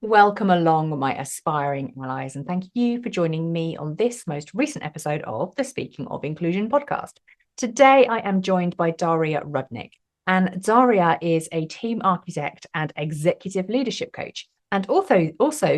Welcome along, my aspiring allies, and thank you for joining me on this most recent episode of the Speaking of Inclusion podcast. Today, I am joined by Daria Rudnik, and Daria is a team architect and executive leadership coach, and also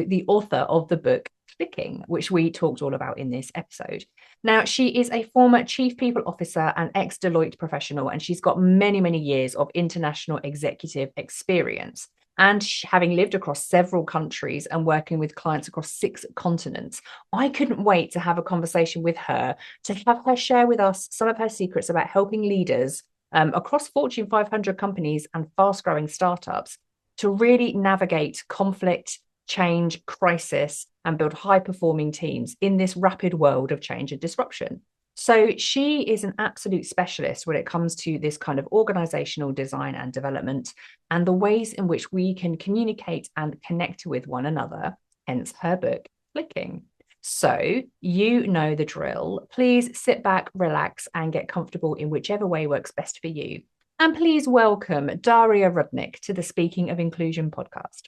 the author of the book Clicking, which we talked all about in this episode. Now, she is a former chief people officer and ex Deloitte professional, and she's got many, many years of international executive experience. And having lived across several countries and working with clients across 6 continents, I couldn't wait to have a conversation with her to have her share with us some of her secrets about helping leaders across Fortune 500 companies and fast growing startups to really navigate conflict, change, crisis, and build high performing teams in this rapid world of change and disruption. So she is an absolute specialist when it comes to this kind of organizational design and development and the ways in which we can communicate and connect with one another, hence her book, Clicking. So, you know the drill. Please sit back, relax, and get comfortable in whichever way works best for you. And please welcome Daria Rudnik to the Speaking of Inclusion podcast.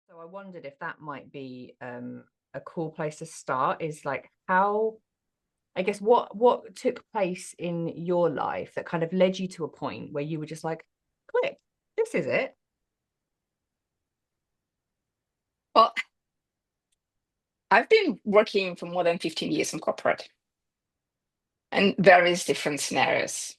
So, I wondered if that might be a cool place to start is like how I guess what took place in your life that kind of led you to a point where you were just like, click, this is it. Well, I've been working for more than 15 years in corporate and various different scenarios.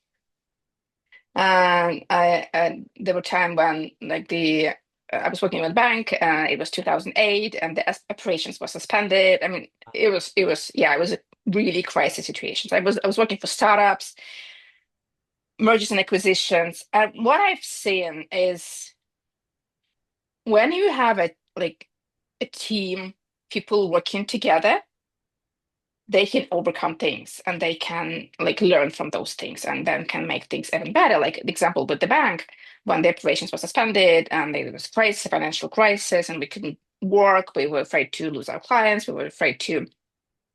And there were times when I was working with a bank. It was 2008, and the operations were suspended. I mean, it was a really crisis situation. I was working for startups, mergers and acquisitions, and what I've seen is when you have a team, people working together, they can overcome things and they can learn from those things and then can make things even better. Like the example with the bank, when the operations were suspended and there was crisis, financial crisis, and we couldn't work, we were afraid to lose our clients, we were afraid to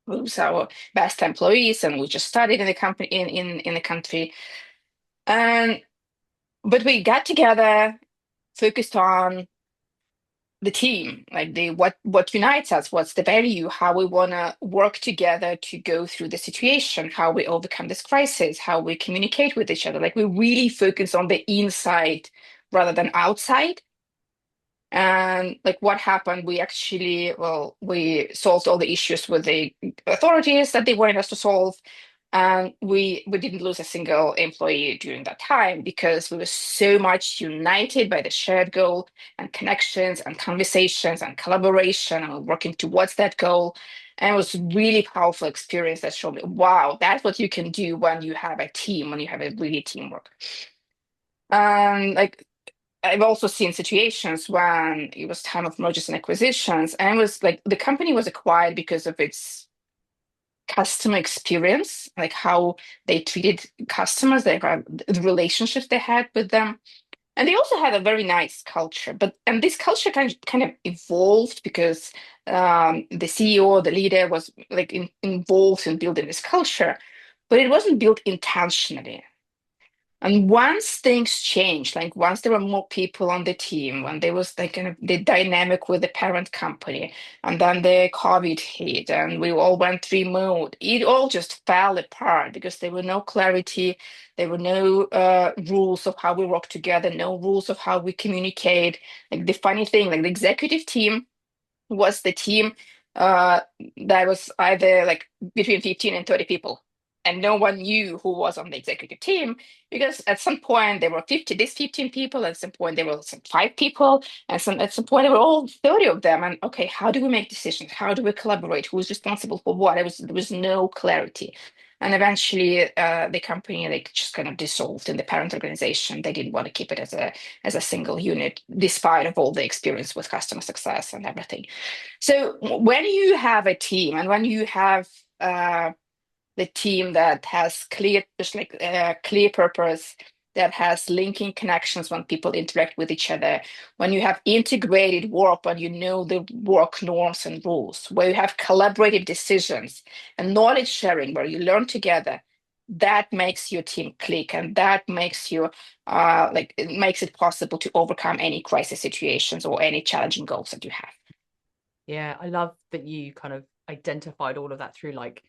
lose our best employees, and we just started in the company in the country. And but we got together, focused on the team, like the what unites us, what's the value, how we want to work together to go through the situation, how we overcome this crisis, how we communicate with each other. Like we really focus on the inside rather than outside. And like what happened, we solved all the issues with the authorities that they wanted us to solve. And we didn't lose a single employee during that time because we were so much united by the shared goal and connections and conversations and collaboration and working towards that goal. And it was really powerful experience that showed me, wow, that's what you can do when you have a team, when you have a really teamwork. Like I've also seen situations when it was time of mergers and acquisitions, and it was like the company was acquired because of its customer experience, like how they treated customers, the relationships they had with them. And they also had a very nice culture, and this culture kind of evolved because the CEO, the leader, was involved in building this culture, but it wasn't built intentionally. And once things changed, like once there were more people on the team, when there was like kind of the dynamic with the parent company, and then the COVID hit, and we all went remote, it all just fell apart because there were no clarity, there were no rules of how we work together, no rules of how we communicate. Like the funny thing, like the executive team was the team uh, that was either like between 15 and 30 people. And no one knew who was on the executive team because at some point there were 15 people, at some point there were some 5 people, and at some point there were all 30 of them. And okay, how do we make decisions? How do we collaborate? Who's responsible for what? There was no clarity. And eventually the company just kind of dissolved in the parent organization. They didn't want to keep it as a single unit, despite of all the experience with customer success and everything. So when you have a team and when you have the team that has clear, just like clear purpose, that has linking connections when people interact with each other, when you have integrated work, when you know the work norms and rules, where you have collaborative decisions and knowledge sharing, where you learn together, that makes your team click, and that makes you like it makes it possible to overcome any crisis situations or any challenging goals that you have. Yeah, I love that you kind of identified all of that through like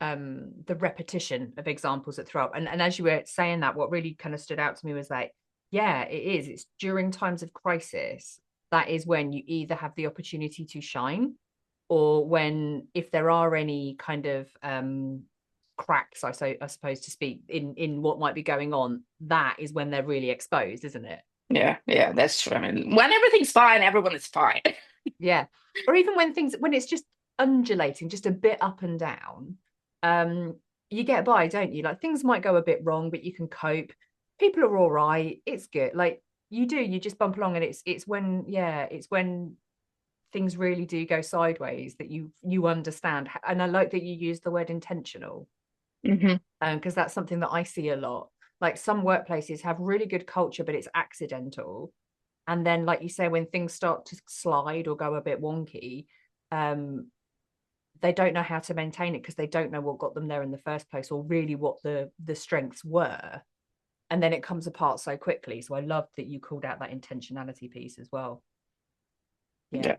the repetition of examples that throw up. And as you were saying that, what really kind of stood out to me was like, yeah, it is. It's during times of crisis that is when you either have the opportunity to shine, or when, if there are any kind of cracks, I suppose to speak, in what might be going on, that is when they're really exposed, isn't it? Yeah, yeah, that's true. I mean, when everything's fine, everyone is fine. Yeah. Or even when it's just undulating, just a bit up and down, um, you get by, don't you? Like things might go a bit wrong, but you can cope. People are all right. It's good. Like you just bump along, and it's when, yeah, it's when things really do go sideways that you understand. And I like that you use the word intentional, Hmm. because that's something that I see a lot. Like some workplaces have really good culture, but it's accidental. And then, like you say, when things start to slide or go a bit wonky, um, they don't know how to maintain it because they don't know what got them there in the first place, or really what the strengths were. And then it comes apart so quickly. So I love that you called out that intentionality piece as well. Yeah, Yeah.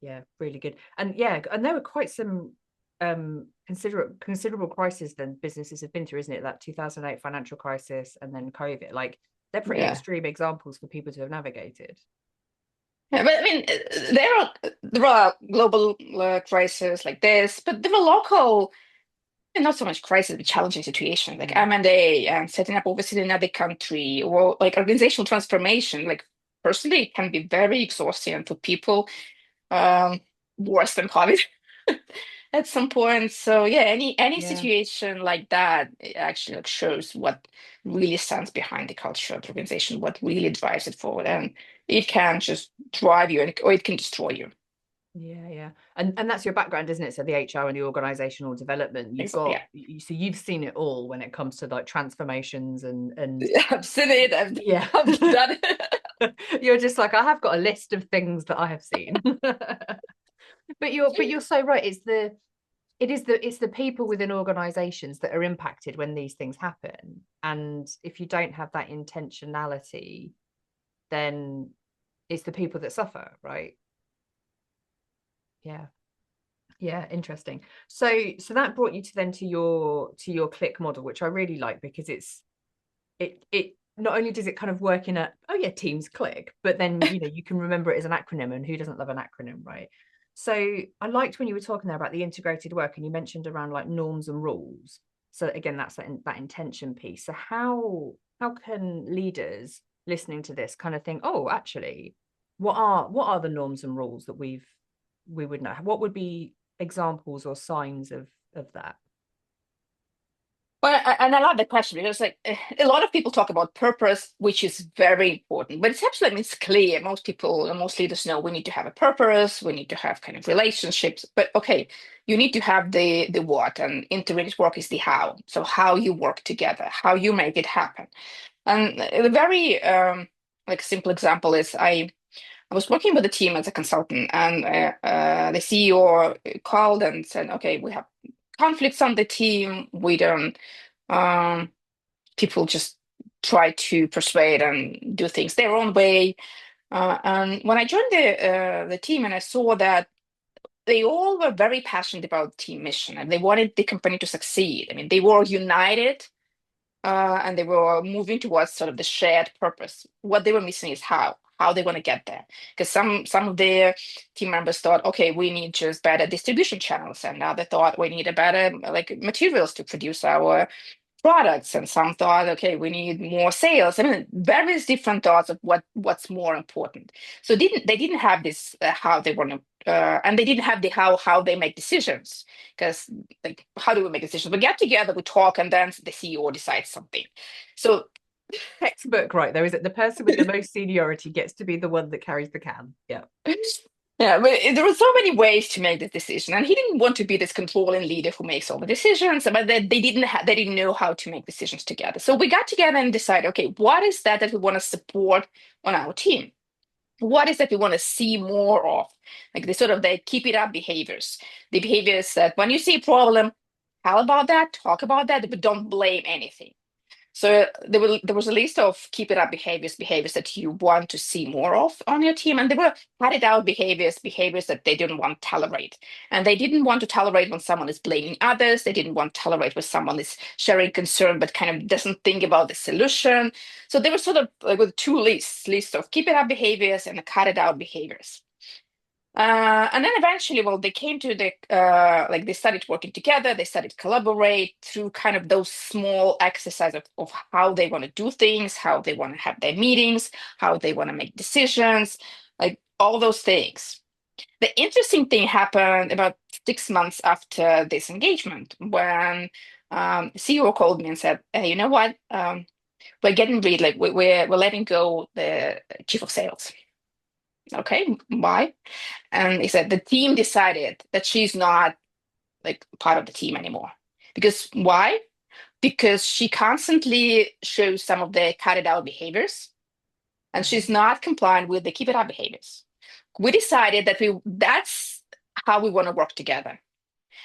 yeah, really good. And yeah, and there were quite some considerable crises then businesses have been through, isn't it? That 2008 financial crisis and then COVID. Like they're pretty Yeah. extreme examples for people to have navigated. Yeah, but I mean, there are global crises like this, but there are local, and not so much crisis, but challenging situations like Mm. M&A and setting up offices in another country, or like organizational transformation. Like personally, it can be very exhausting, and for people, um, worse than COVID at some point. So yeah, any Yeah. situation like that, it actually like shows what really stands behind the culture of the organization, what really drives it forward, and it can just drive you, or it can destroy you. Yeah, yeah. And that's your background, isn't it? So the HR and the organizational development, Yeah, so you've seen it all when it comes to like transformations and I've seen it. I've yeah. I've done it. You're just like, I have got a list of things that I have seen. But you're so right. It's the people within organizations that are impacted when these things happen. And if you don't have that intentionality, then it's the people that suffer, right? Yeah. Yeah, interesting. So that brought you to then to your click model, which I really like because it not only does it kind of work in a, oh yeah, teams click, but then you can remember it as an acronym, and who doesn't love an acronym, right? So I liked when you were talking there about the integrated work, and you mentioned around like norms and rules. So again, that's that intention piece. So how can leaders listening to this kind of think, oh, actually, what are the norms and rules that we would know? What would be examples or signs of that? Well, and I love the question because, like, a lot of people talk about purpose, which is very important, but it's absolutely it's clear. Most people, most leaders know we need to have a purpose, we need to have kind of relationships. But okay, you need to have the what, and integrated work is the how. So how you work together, how you make it happen. And a very like simple example is I was working with a team as a consultant, and the CEO called and said, "Okay, we have conflicts on the team. We don't. Um, People just try to persuade and do things their own way." And when I joined the team, and I saw that they all were very passionate about team mission, and they wanted the company to succeed. I mean, they were united and they were moving towards sort of the shared purpose. What they were missing is how they want to get there. Because some of their team members thought, okay, we need just better distribution channels, and now they thought we need a better like materials to produce our products, and some thought, okay, we need more sales. I mean, various different thoughts of what's more important. So they didn't have this how they want to. And they didn't have the how they make decisions, because like how do we make decisions? We get together, we talk, and then the CEO decides something. So Textbook, right? There is it. The person with the most seniority gets to be the one that carries the can. Yeah. Yeah, but there were so many ways to make this decision, and he didn't want to be this controlling leader who makes all the decisions. But they didn't know how to make decisions together. So we got together and decided, okay, what is that we want to support on our team? What is that we want to see more of? Like the sort of the keep it up behaviors, the behaviors that when you see a problem, tell about that, talk about that, but don't blame anything. So there was a list of keep it up behaviors that you want to see more of on your team, and there were cut it out behaviors that they didn't want to tolerate. And they didn't want to tolerate when someone is blaming others. They didn't want to tolerate when someone is sharing concern but kind of doesn't think about the solution. So there were sort of like with two lists of keep it up behaviors and the cut it out behaviors. And then eventually, well, they came to the like they started working together. They started collaborate through kind of those small exercises of how they want to do things, how they want to have their meetings, how they want to make decisions, like all those things. The interesting thing happened about 6 months after this engagement when CEO called me and said, "Hey, you know what? We're getting rid, like we're letting go the chief of sales." Okay, why? And he said the team decided that she's not like part of the team anymore. Because why? Because she constantly shows some of the cut it out behaviors and she's not compliant with the keep it up behaviors. We decided that we that's how we want to work together.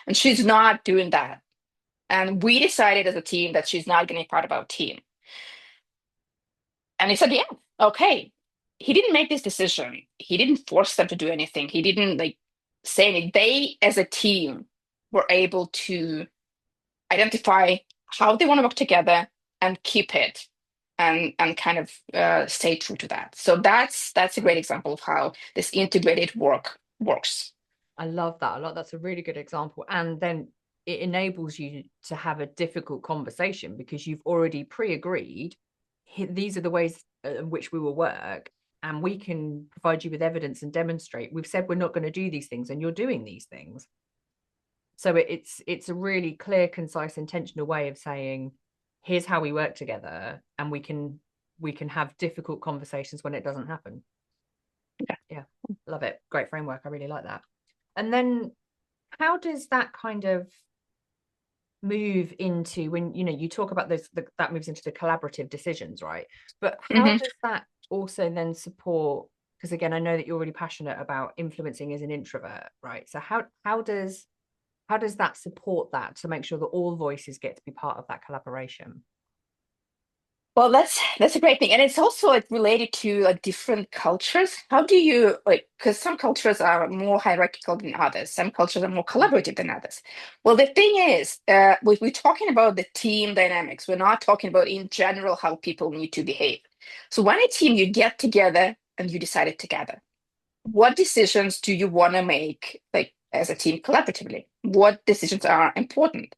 And she's not doing that. And we decided as a team that she's not going to be part of our team. And he said, yeah, okay. He didn't make this decision. He didn't force them to do anything. He didn't like say anything. They, as a team, were able to identify how they want to work together and keep it and kind of stay true to that. So that's a great example of how this integrated work works. I love that a lot. That's a really good example. And then it enables you to have a difficult conversation because you've already pre-agreed these are the ways in which we will work, and we can provide you with evidence and demonstrate we've said we're not going to do these things and you're doing these things. So it's a really clear, concise, intentional way of saying here's how we work together, and we can have difficult conversations when it doesn't happen. Yeah, love it. Great framework. I really like that. And then how does that kind of move into when you talk about those that moves into the collaborative decisions, right? But how Mhm. does that also then support, because again I know that you're really passionate about influencing as an introvert, right? So how does that support that to make sure that all voices get to be part of that collaboration? Well, that's a great thing, and it's also like related to like different cultures. How do you like? Because some cultures are more hierarchical than others. Some cultures are more collaborative than others. Well, the thing is, we're talking about the team dynamics. We're not talking about in general how people need to behave. So when a team you get together and you decide it together, what decisions do you want to make, like as a team collaboratively? What decisions are important?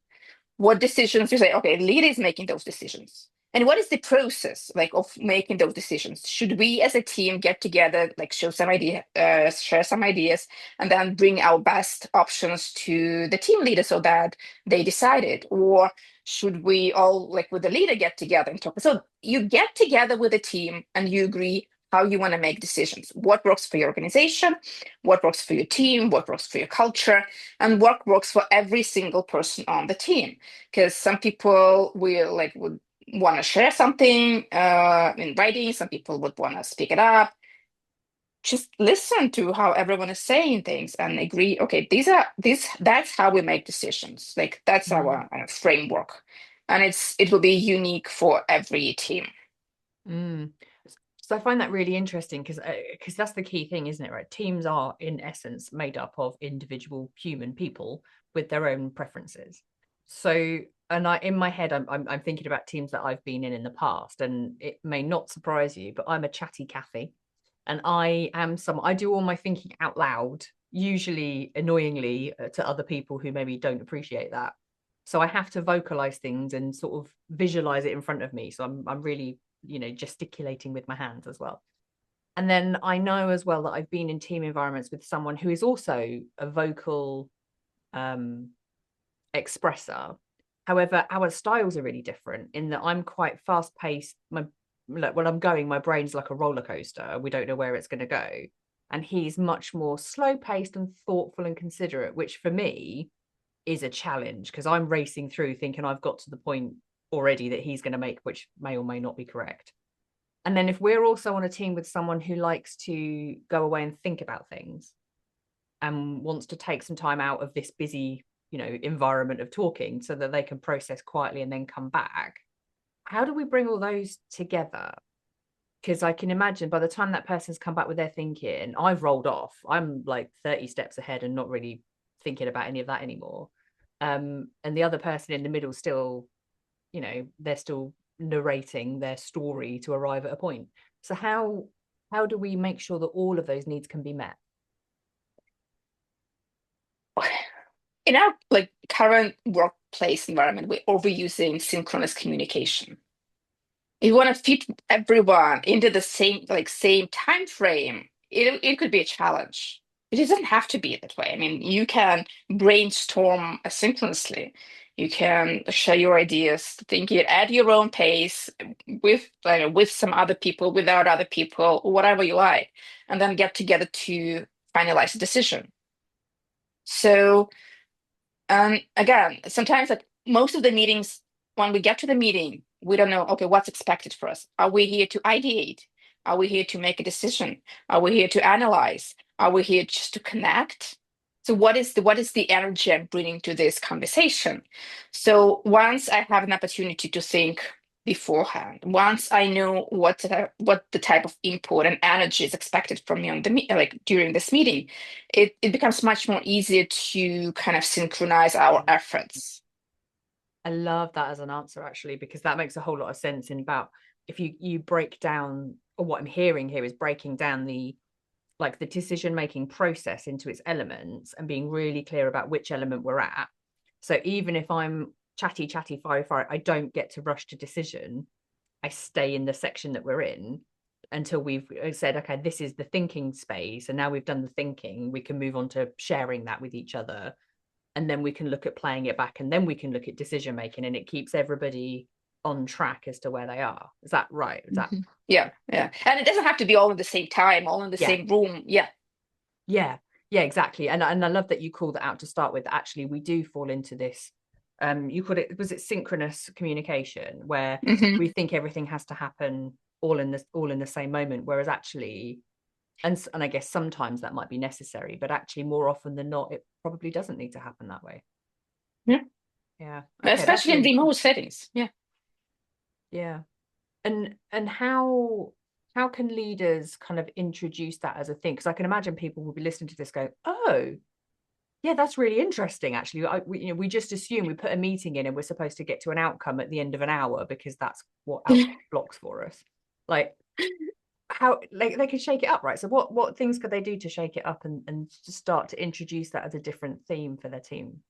What decisions you say, okay, leader is making those decisions. And what is the process like of making those decisions? Should we as a team get together, like show some idea, share some ideas, and then bring our best options to the team leader so that they decide it? Or should we all, like with the leader, get together and talk? So you get together with a team and you agree how you want to make decisions. What works for your organization? What works for your team? What works for your culture? And what works for every single person on the team? Because some people will like would want to share something in writing. Some people would want to speak it up. Just listen to how everyone is saying things and agree. Okay, these. That's how we make decisions. Like that's Mm. our framework, and it will be unique for every team. Mm. So I find that really interesting because that's the key thing, isn't it? Right? Teams are in essence made up of individual human people with their own preferences. So, and I in my head, I'm thinking about teams that I've been in the past, and it may not surprise you, but I'm a chatty Cathy, and I do all my thinking out loud, usually annoyingly to other people who maybe don't appreciate that. So I have to vocalize things and sort of visualize it in front of me. So I'm really gesticulating with my hands as well. And then I know as well that I've been in team environments with someone who is also a vocal um expressor. However, our styles are really different in that I'm quite fast paced. When I'm going, my brain's like a roller coaster. We don't know where it's going to go. and he's much more slow paced and thoughtful and considerate, which for me is a challenge because I'm racing through thinking I've got to the point already that he's going to make, which may or may not be correct. And then if we're also on a team with someone who likes to go away and think about things and wants to take some time out of this busy, environment of talking so that they can process quietly and then come back, how do we bring all those together? Because I can imagine by the time that person's come back with their thinking, I've rolled off. I'm like 30 steps ahead and not really thinking about any of that anymore. And the other person in the middle still, they're still narrating their story to arrive at a point. So how do we make sure that all of those needs can be met? In our like current workplace environment, we're overusing synchronous communication. You want to fit everyone into the same time frame, it could be a challenge. It doesn't have to be that way. I mean, you can brainstorm asynchronously. You can share your ideas, think it at your own pace with some other people, without other people, whatever you like, and then get together to finalize a decision. So again, sometimes like most of the meetings, when we get to the meeting, we don't know, okay, what's expected for us? Are we here to ideate? Are we here to make a decision? Are we here to analyze? Are we here just to connect? So what is the energy I'm bringing to this conversation? So once I have an opportunity to think beforehand, once I know what the type of input and energy is expected from me on like during this meeting, it becomes much more easier to kind of synchronize our efforts. I love that as an answer, actually, because that makes a whole lot of sense in about if you break down, or what I'm hearing here is breaking down the decision making process into its elements and being really clear about which element we're at. So even if I'm chatty fire, I don't get to rush to decision. I stay in the section that we're in until we've said, okay, this is the thinking space, and now we've done the thinking, we can move on to sharing that with each other, and then we can look at playing it back, and then we can look at decision making, and it keeps everybody on track as to where they are. Is that right? Is that? Mhm. Yeah, yeah. And it doesn't have to be all in the same time, all in the Yeah, same room. Yeah. yeah, yeah, exactly. And I love that you called that out to start with. Actually, we do fall into this. You called it, was it synchronous communication, where Hmm. we think everything has to happen all in the same moment, whereas actually, and I guess sometimes that might be necessary, but actually more often than not, it probably doesn't need to happen that way. Yeah. Yeah. Okay, that's Especially in really cool. remote settings. Yeah. Yeah. And how can leaders kind of introduce that as a thing? Because I can imagine people will be listening to this going, oh, yeah, that's really interesting. Actually, we just assume we put a meeting in and we're supposed to get to an outcome at the end of an hour because that's what outcome blocks for us. Like how like they could shake it up, right? So what things could they do to shake it up and to start to introduce that as a different theme for their team?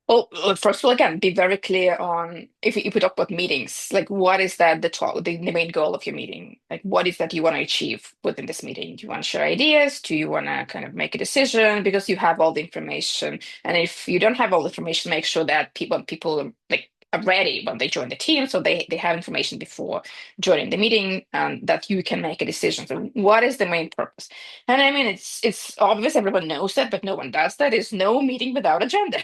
Well, first of all, again, be very clear on if we talk about meetings, like what is that the main goal of your meeting? Like what is that you want to achieve within this meeting? Do you want to share ideas? Do you want to kind of make a decision because you have all the information? And if you don't have all the information, make sure that people like are ready when they join the team, so they have information before joining the meeting, that you can make a decision. So what is the main purpose? And I mean, it's obvious everyone knows that, but no one does that. Is no meeting without agenda.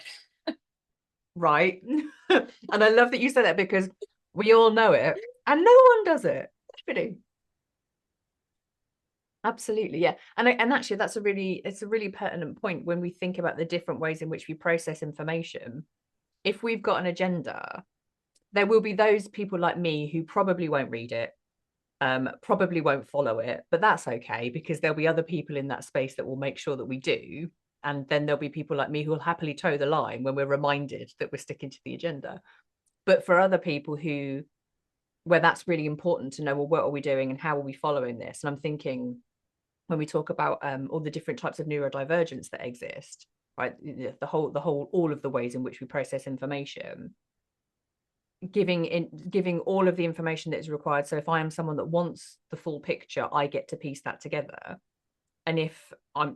Right. And I love that you said that because we all know it and no one does it. Nobody. Absolutely, yeah. And actually it's a really pertinent point when we think about the different ways in which we process information. If we've got an agenda, there will be those people like me who probably won't read it, probably won't follow it, but that's okay because there'll be other people in that space that will make sure that we do. And then there'll be people like me who will happily toe the line when we're reminded that we're sticking to the agenda. But for other people where that's really important to know, well, what are we doing and how are we following this? And I'm thinking when we talk about all the different types of neurodivergence that exist, right? All of the ways in which we process information, giving all of the information that is required. So if I am someone that wants the full picture, I get to piece that together. And if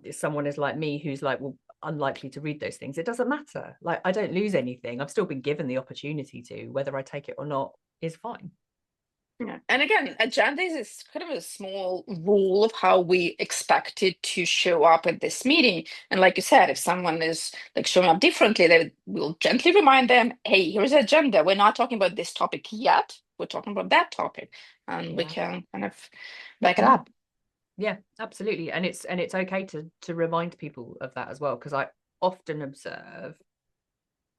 someone is like me who's like, well, unlikely to read those things, it doesn't matter. Like I don't lose anything. I've still been given the opportunity to, whether I take it or not is fine. Yeah. And again, agendas is kind of a small rule of how we expect it to show up at this meeting. And like you said, if someone is like showing up differently, they will gently remind them, hey, here's the agenda. We're not talking about this topic yet. We're talking about that topic. And we Yeah. can kind of back it up. Yeah, absolutely. And it's okay to remind people of that as well, because I often observe,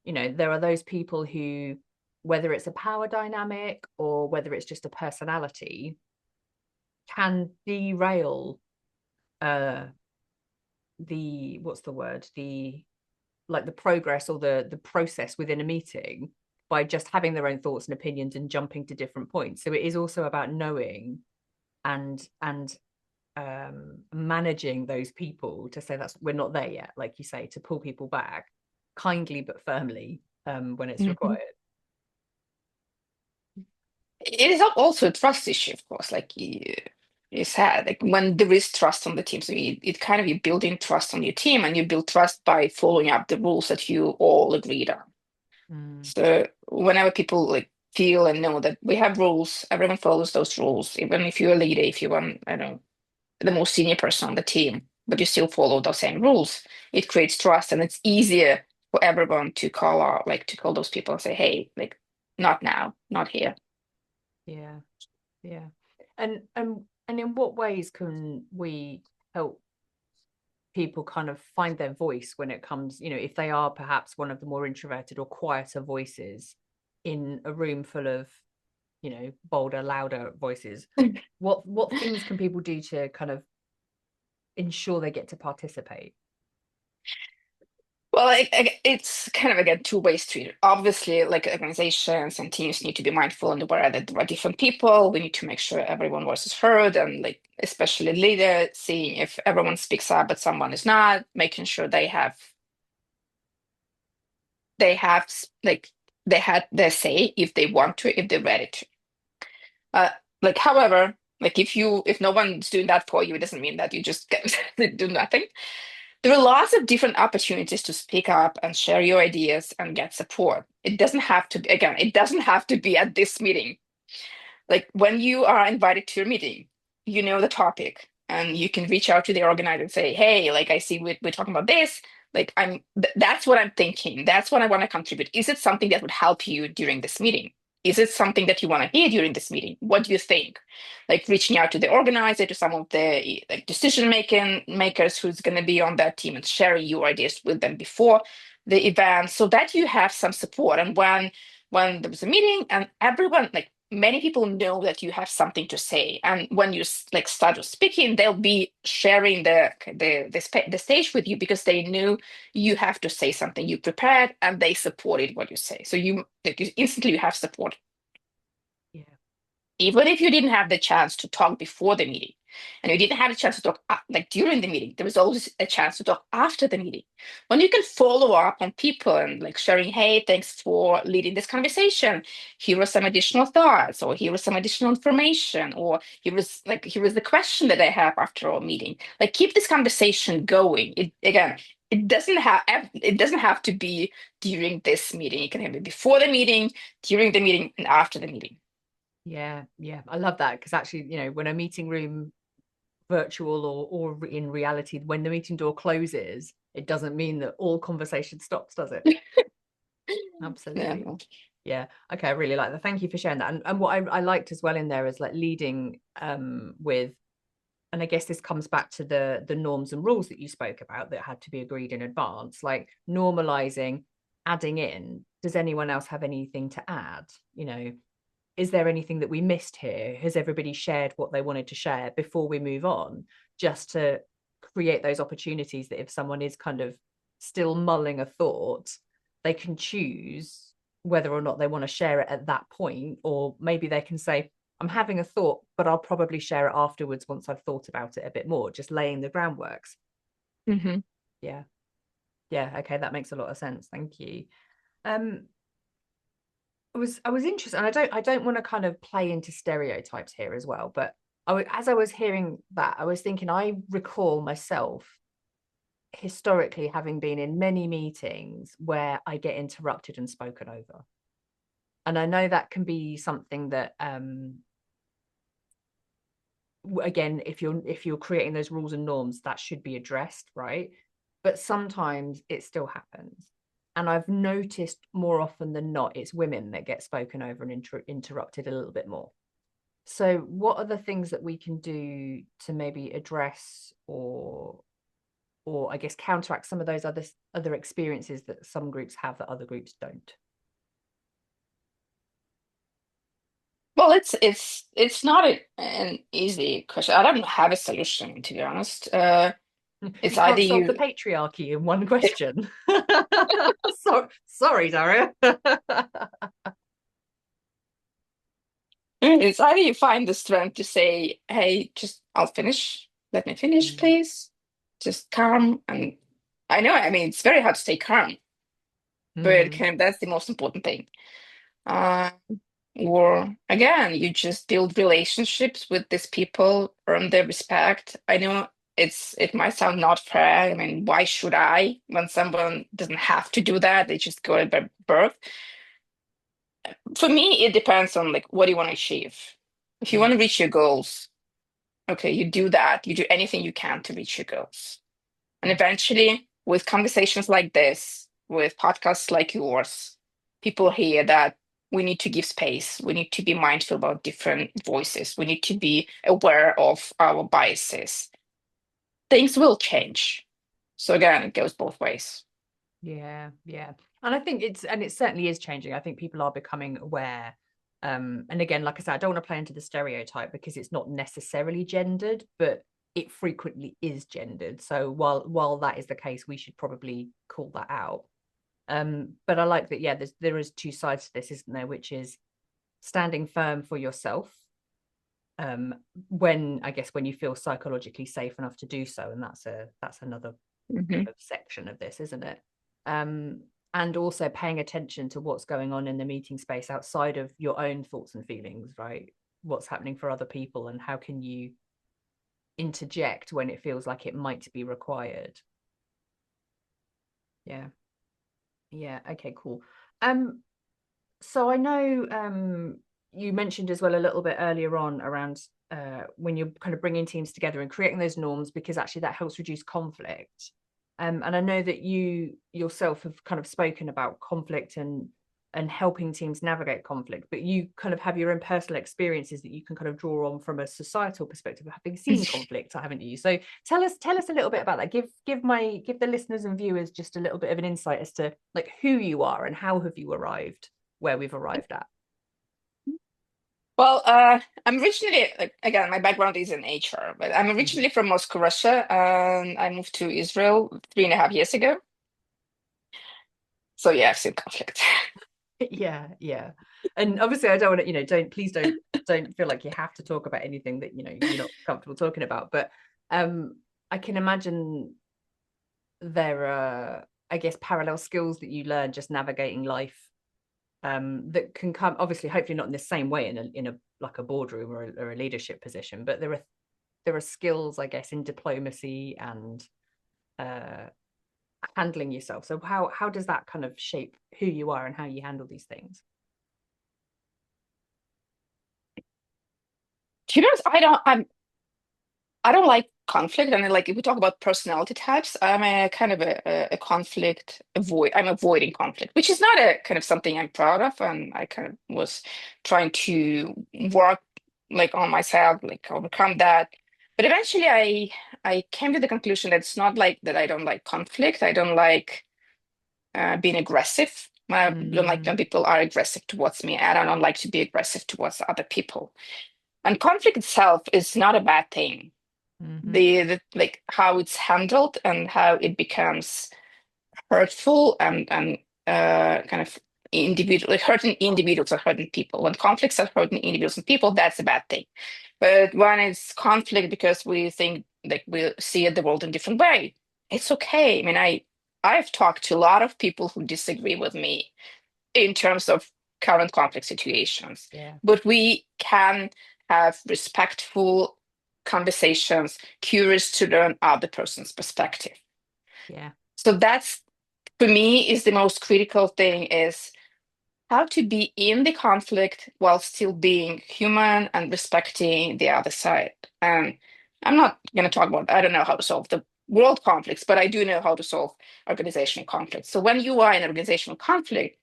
there are those people who, whether it's a power dynamic or whether it's just a personality, can derail uh the what's the word? The like the progress or the process within a meeting by just having their own thoughts and opinions and jumping to different points. So it is also about knowing and managing those people to say that's we're not there yet, like you say, to pull people back kindly but firmly when it's Mhm. required. It is also a trust issue, of course, like you said, like when there is trust on the team. So it kind of you building trust on your team, and you build trust by following up the rules that you all agreed on. Mm, So whenever people like feel and know that we have rules, everyone follows those rules, even if you're a leader, if you want, I don't know, the most senior person on the team, but you still follow those same rules, it creates trust, and it's easier for everyone to call out, like to call those people and say, hey, like not now, not here. yeah, yeah. And in what ways can we help people kind of find their voice when it comes, if they are perhaps one of the more introverted or quieter voices in a room full of, bolder, louder voices? What things can people do to kind of ensure they get to participate? Well, it's kind of again two-way street. Obviously, like organizations and teams need to be mindful and aware that there are different people. We need to make sure everyone's voice is heard, and like especially leader, seeing if everyone speaks up but someone is not, making sure like they had their say if they want to, if they're ready to. Uh, like, however, like if no one's doing that for you, it doesn't mean that you just get do nothing. There are lots of different opportunities to speak up and share your ideas and get support. It doesn't have to, again, it doesn't have to be at this meeting. Like when you are invited to a meeting, you know the topic and you can reach out to the organizer and say, hey, like I see we're talking about this. Like that's what I'm thinking. That's what I want to contribute. Is it something that would help you during this meeting? Is it something that you want to hear during this meeting? What do you think? Like reaching out to the organizer, to some of the like decision making makers who's going to be on that team and sharing your ideas with them before the event, so that you have some support. And when there was a meeting and everyone like many people know that you have something to say, and when you like start speaking, they'll be sharing the stage with you because they knew you have to say something, you prepared and they supported what you say, so you like you instantly you have support, Yeah, even if you didn't have the chance to talk before the meeting and you didn't have a chance to talk like during the meeting, there was always a chance to talk after the meeting when you can follow up on people and like sharing, hey, thanks for leading this conversation, here are some additional thoughts, or here was some additional information, or here was the question that I have after our meeting. Like keep this conversation going. It again, it doesn't have to be during this meeting. It can be before the meeting, during the meeting, and after the meeting. yeah, I love that, because actually, when a meeting room, virtual or in reality, when the meeting door closes, it doesn't mean that all conversation stops, does it? Yeah. Absolutely. Yeah. Okay. I really like that. Thank you for sharing that. And what I liked as well in there is like leading with, and I guess this comes back to the norms and rules that you spoke about that had to be agreed in advance, like normalizing, adding in, does anyone else have anything to add? Is there anything that we missed here? Has everybody shared what they wanted to share before we move on? Just to create those opportunities that if someone is kind of still mulling a thought, they can choose whether or not they want to share it at that point, or maybe they can say, I'm having a thought, but I'll probably share it afterwards once I've thought about it a bit more, just laying the groundworks. Hmm. Yeah. Yeah. Okay. That makes a lot of sense. Thank you. Um, I was interested, and I don't want to kind of play into stereotypes here as well, but as I was hearing that, I was thinking I recall myself historically having been in many meetings where I get interrupted and spoken over. And I know that can be something that again, if you're creating those rules and norms, that should be addressed, right? But sometimes it still happens. And I've noticed more often than not, it's women that get spoken over and interrupted a little bit more. So what are the things that we can do to maybe address or I guess counteract some of those other experiences that some groups have that other groups don't? Well, it's not an easy question. I don't have a solution, to be honest. It's You either can't solve the you patriarchy in one question. Sorry, Daria. it's either you find the strength to say, "Hey, just I'll finish. Let me finish, Mm, please." Just calm. And I know, I mean, it's very hard to stay calm, but mm, kind of that's the most important thing. Uh, or again, you just build relationships with these people, earn their respect. I know it might sound not fair. I mean, why should I when someone doesn't have to do that? They just go by birth. For me, it depends on like what do you want to achieve. If you mm, want to reach your goals, okay, you do that. You do anything you can to reach your goals. And yeah, eventually, with conversations like this, with podcasts like yours, people hear that we need to give space. We need to be mindful about different voices. We need to be aware of our biases. Things will change. So again, it goes both ways. yeah, yeah. And I think it certainly is changing. I think people are becoming aware. And again, like I said, I don't want to play into the stereotype because it's not necessarily gendered, but it frequently is gendered. So while that is the case, we should probably call that out. But I like that, yeah, there is two sides to this, isn't there? Which is standing firm for yourself, when I guess when you feel psychologically safe enough to do so, and that's another kind Mhm. of section of this, isn't it? Um, and also paying attention to what's going on in the meeting space outside of your own thoughts and feelings, right? What's happening for other people, and how can you interject when it feels like it might be required? Yeah, yeah. Okay, cool. Um, So I know you mentioned as well a little bit earlier on around when you're kind of bringing teams together and creating those norms because actually that helps reduce conflict. And I know that you yourself have kind of spoken about conflict and helping teams navigate conflict, but you kind of have your own personal experiences that you can kind of draw on from a societal perspective of having seen conflict, haven't you? So tell us a little bit about that. Give the listeners and viewers just a little bit of an insight as to like who you are and how have you arrived where we've arrived at. Well, I'm originally, like, again, my background is in HR, but I'm Mhm. originally from Moscow, Russia, and I moved to Israel 3.5 years ago. So yeah, I've seen conflict. Yeah, yeah. And obviously I don't want to, don't please don't feel like you have to talk about anything that, you're not comfortable talking about. But I can imagine there are, I guess, parallel skills that you learn just navigating life that can come obviously hopefully not in the same way in a like a boardroom or a leadership position, but there are skills, I guess, in diplomacy and uh handling yourself. So how does that kind of shape who you are and how you handle these things? To be honest, I don't like conflict. And like if we talk about personality types, I'm a kind of a conflict avoid. I'm avoiding conflict, which is not a kind of something I'm proud of. And I kind of was trying to work like on myself, like overcome that. But eventually I came to the conclusion that it's not like that I don't like conflict. I don't like being aggressive. I don't like Mm, when people are aggressive towards me, and I don't like to be aggressive towards other people. And conflict itself is not a bad thing. mm-hmm. The like how it's handled and how it becomes hurtful and kind of individual like hurting individuals or hurting people. When conflicts are hurting individuals and people, that's a bad thing. But when it's conflict because we think like we see the world in a different way, it's okay. I mean, I've talked to a lot of people who disagree with me in terms of current conflict situations. Yeah, But we can have respectful conversations, curious to learn other person's perspective. yeah, So that's for me is the most critical thing is how to be in the conflict while still being human and respecting the other side. And I'm not going to talk about, I don't know how to solve the world conflicts, but I do know how to solve organizational conflicts. So when you are in organizational conflict,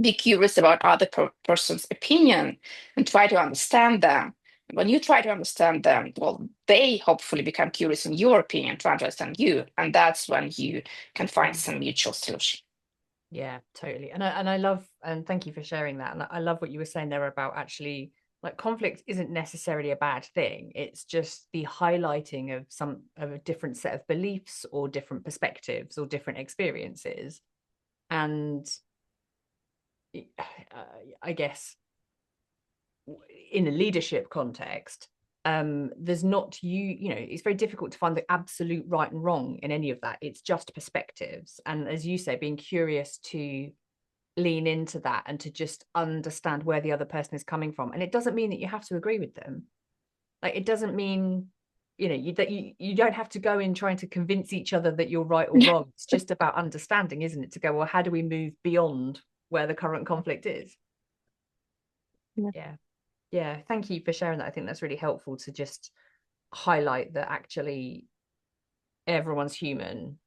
be curious about other person's opinion and try to understand them. When you try to understand them, well, they hopefully become curious in your opinion, trying to understand you. And that's when you can find some mutual solution. Yeah, totally. And I love, and thank you for sharing that. And I love what you were saying there about actually, like, conflict isn't necessarily a bad thing. It's just the highlighting of a different set of beliefs or different perspectives or different experiences. And I guess in a leadership context, there's not, it's very difficult to find the absolute right and wrong in any of that. It's just perspectives. And as you say, being curious to lean into that and to just understand where the other person is coming from. And it doesn't mean that you have to agree with them. Like, it doesn't mean, that you don't have to go in trying to convince each other that you're right or wrong. It's just about understanding, isn't it? To go, well, how do we move beyond where the current conflict is? Yeah. Yeah. Yeah. Thank you for sharing that. I think that's really helpful to just highlight that actually everyone's human,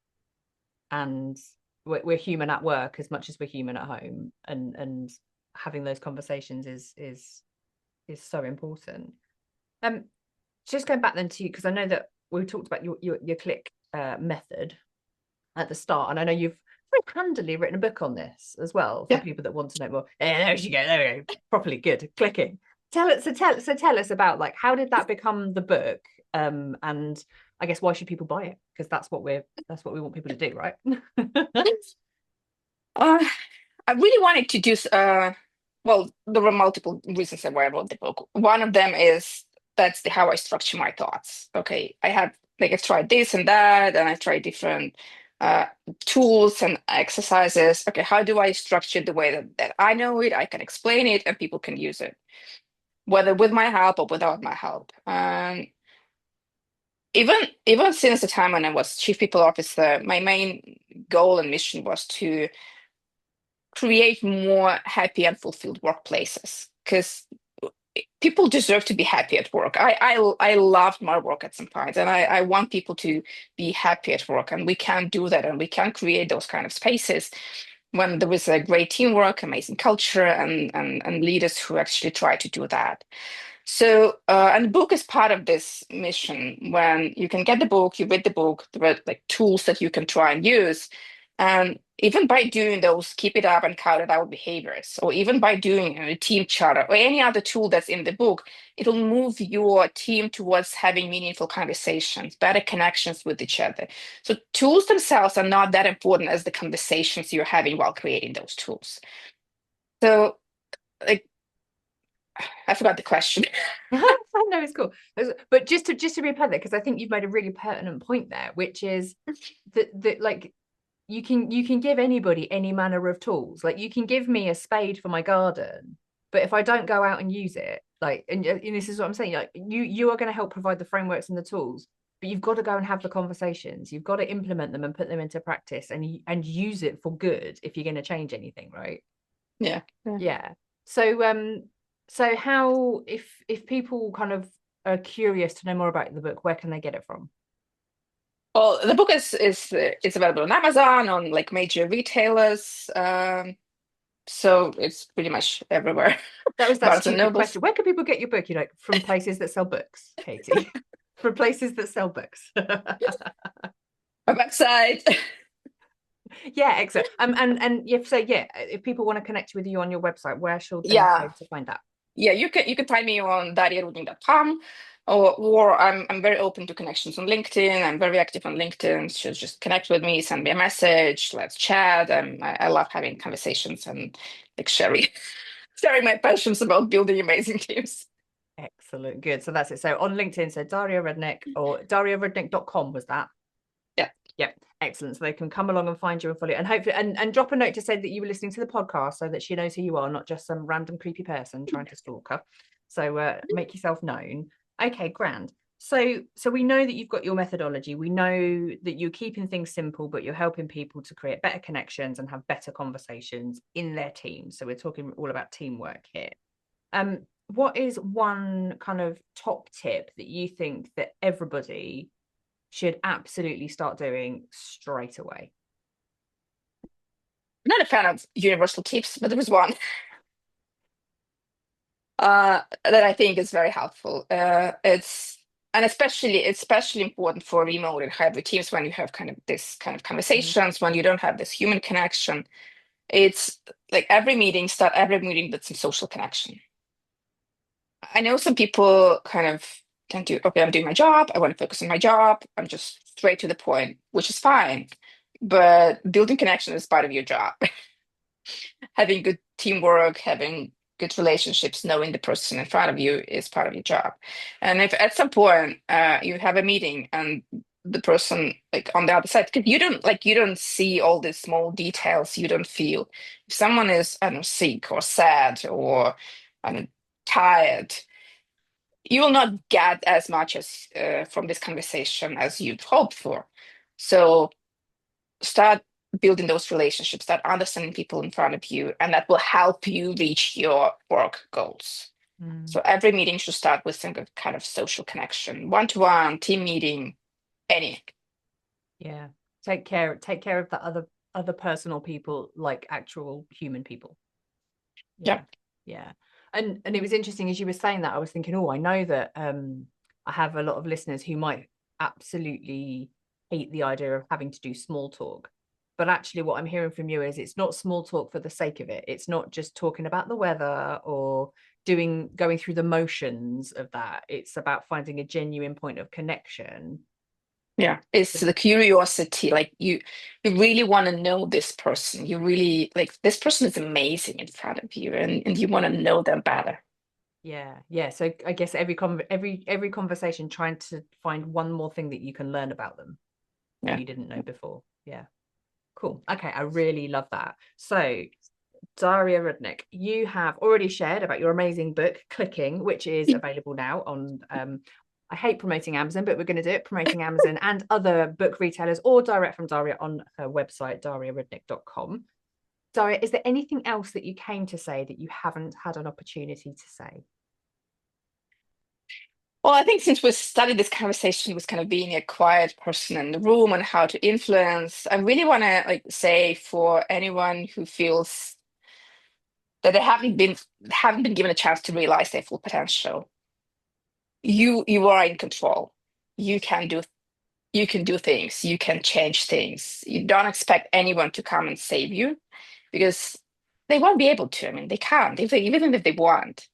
and we're human at work as much as we're human at home, and having those conversations is so important. Um, just going back then to you, because I know that we talked about your click method at the start, and I know you've very handily written a book on this as well for Yeah. people that want to know more. There you go, there we go, properly good clicking. Tell us about, like, how did that become the book, and I guess why should people buy it, because that's what we want people to do, right? Uh, I really wanted to do, well, there were multiple reasons why I wrote the book. One of them is that's how I structure my thoughts. Okay, I've tried this and that, and I've tried different uh, tools and exercises. Okay, how do I structure the way that I know it, I can explain it, and people can use it, whether with my help or without my help. Even since the time when I was chief people officer, my main goal and mission was to create more happy and fulfilled workplaces, because people deserve to be happy at work. I loved my work at some point, and I want people to be happy at work, and we can do that, and we can create those kind of spaces when there is a great teamwork, amazing culture, and leaders who actually try to do that. So, and the book is part of this mission. When you can get the book, you read the book, there are like tools that you can try and use. And even by doing those, keep it up and count it out behaviors, or even by doing a team charter or any other tool that's in the book, it'll move your team towards having meaningful conversations, better connections with each other. So tools themselves are not that important as the conversations you're having while creating those tools. So, like, I forgot the question. No, it's cool. But just to repeat that, because I think you've made a really pertinent point there, which is that like you can give anybody any manner of tools. Like, you can give me a spade for my garden, but if I don't go out and use it, like, and this is what I'm saying, like, you are going to help provide the frameworks and the tools, but you've got to go and have the conversations. You've got to implement them and put them into practice, and use it for good if you're going to change anything, right? Yeah. Yeah. Yeah. So how, if people kind of are curious to know more about the book, where can they get it from? Well, the book is it's available on Amazon, on like major retailers. So it's pretty much everywhere. That was that Barnes and stupid Nobles, question. Where can people get your book? You're like, from places that sell books, Katie. From places that sell books. our website. Yeah, excellent. And if so, yeah, if people want to connect with you on your website, where should they go Yeah, to find that? yeah. You can find me on dariarudnik.com, or I'm very open to connections on LinkedIn. I'm very active on LinkedIn. So just connect with me, send me a message, let's chat. I love having conversations and like sharing my passions about building amazing teams. Excellent. Good. So that's it. So on LinkedIn, so Daria Rudnik, or dariarudnik.com, was that? Yeah. Yep, excellent. So they can come along and find you and follow you, and hopefully, and drop a note to say that you were listening to the podcast, so that she knows who you are, not just some random creepy person trying to stalk her. So make yourself known. Okay, grand. So we know that you've got your methodology. We know that you're keeping things simple, but you're helping people to create better connections and have better conversations in their teams. So we're talking all about teamwork here. What is one kind of top tip that you think that everybody should absolutely start doing straight away? I'm not a fan of universal tips, but there was one that I think is very helpful. It's and especially important for remote and hybrid teams when you have kind of this kind of Mm. conversations, when you don't have this human connection. It's like start every meeting with some social connection. I know some people kind of can do, okay, I'm doing my job, I want to focus on my job, I'm just straight to the point, which is fine. But building connection is part of your job. Having good teamwork, having good relationships, knowing the person in front of you is part of your job. And if at some point you have a meeting and the person like on the other side, because you don't see all these small details, you don't feel if someone is, I don't know, sick or sad or I don't know, tired, you will not get as much as from this conversation as you'd hoped for. So start building those relationships, start understanding people in front of you, and that will help you reach your work goals. Mm. So every meeting should start with some kind of social connection, one-to-one, team meeting, any. Yeah. Take care of the other personal people like actual human people. Yeah. Yeah. Yeah. And it was interesting as you were saying that, I was thinking, oh, I know that I have a lot of listeners who might absolutely hate the idea of having to do small talk. But actually what I'm hearing from you is it's not small talk for the sake of it. It's not just talking about the weather or going through the motions of that. It's about finding a genuine point of connection. Yeah, it's the curiosity. Like you really want to know this person. You really like this person is amazing in front of you, and you want to know them better. Yeah, yeah. So I guess every conversation trying to find one more thing that you can learn about them that Yeah. you didn't know before. Yeah. Cool. Okay, I really love that. So, Daria Rudnik, you have already shared about your amazing book, Clicking, which is available now on I hate promoting Amazon, but we're going to do it, promoting Amazon and other book retailers or direct from Daria on her website, dariarudnik.com. Daria, is there anything else that you came to say that you haven't had an opportunity to say? Well, I think since we started this conversation with kind of being a quiet person in the room and how to influence, I really want to like say for anyone who feels that they haven't been given a chance to realize their full potential, you are in control. You can do you can do things. You can change things. You don't expect anyone to come and save you because they won't be able to. I mean, they can't even if they want.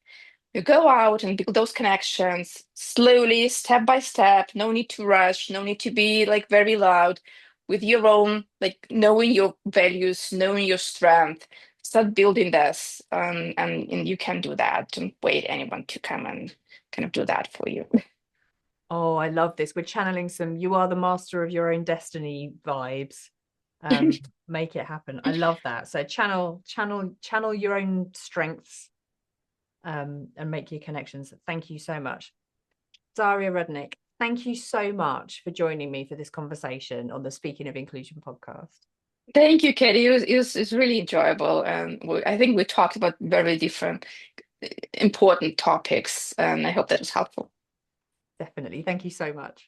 You go out and build those connections slowly, step by step. No need to rush. No need to be like very loud. With your own, like knowing your values, knowing your strength. Start building this, and you can do that. Don't wait anyone to come and kind of do that for you. Oh, I love this. We're channeling some you are the master of your own destiny vibes. Make it happen. I love that. So channel your own strengths and make your connections. Thank you so much. Daria Rudnik, thank you so much for joining me for this conversation on the Speaking of Inclusion podcast. Thank you, Katie. It was really enjoyable, and I think we talked about very different, important topics, and I hope that was helpful. Definitely. Thank you so much.